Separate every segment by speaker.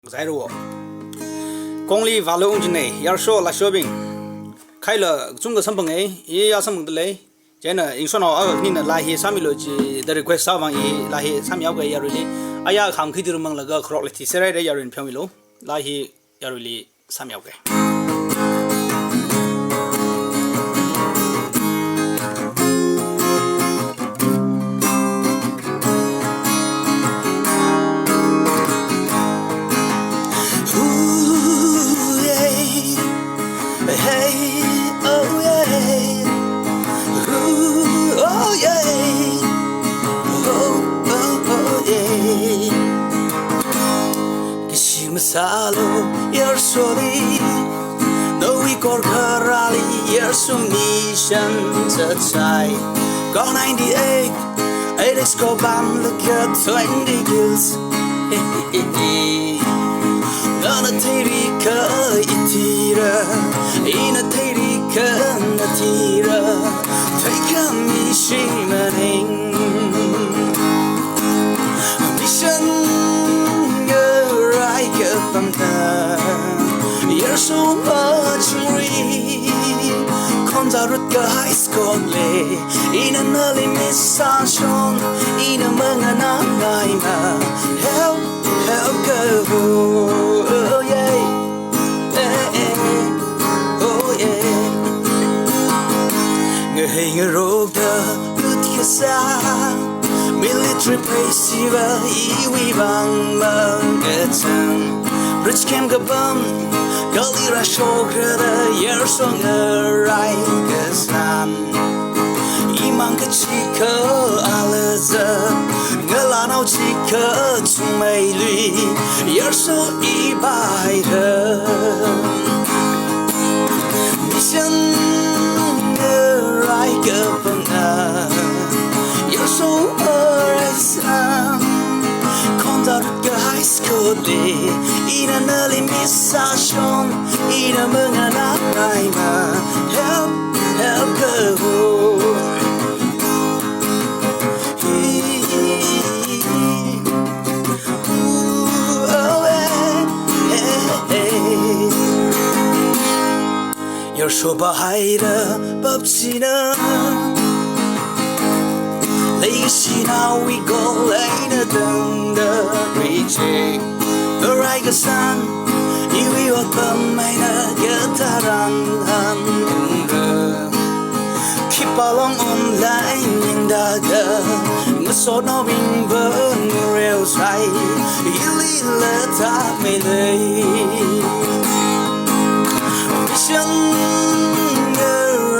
Speaker 1: 在我公里发龙之内，要说那小兵开了中国成本诶，也要什么的嘞？这呢，因说呢，你呢来些啥米逻辑的 request 上方也来些啥米要个要哩？哎呀，看开的门那个 crop 哩，现在的要人票米咯，来些要哩啥米要个？Salo
Speaker 2: yer soli no we kor karali yer sumishan zatsai Gone 98 Alex go bam look at 20 kills Nana teri ka itira ina teri ka natira take a mishimaning mission You're so much free Comes out with the high school play In an early mission In a mangana naima Help go Oh yeah Oh yeah Người người rô đơ Lút kia xa Military place iwi bang mangetan Rich cam gabam Gali rasho grada yer song rai kesan Imang kachika alaza Ngalanau chika tumai lui Yer so ibai Mission rai gabam You're so awesome Contact your high school day In an early mission In a mangana naima Help go You're so behind Babsina Lazy now we go later than the reaching The right sun You will come and get around Keep along online in the girl So no being burn real side You let up me lay Mission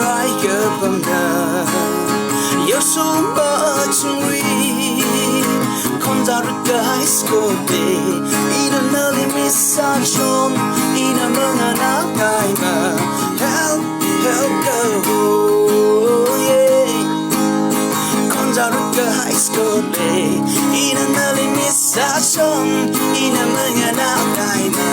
Speaker 2: right up and down You're so much free Comes out of the high school day In an early mission In a mangana naima Help go yeah Comes out of the high school day In an early mission In a mangana naima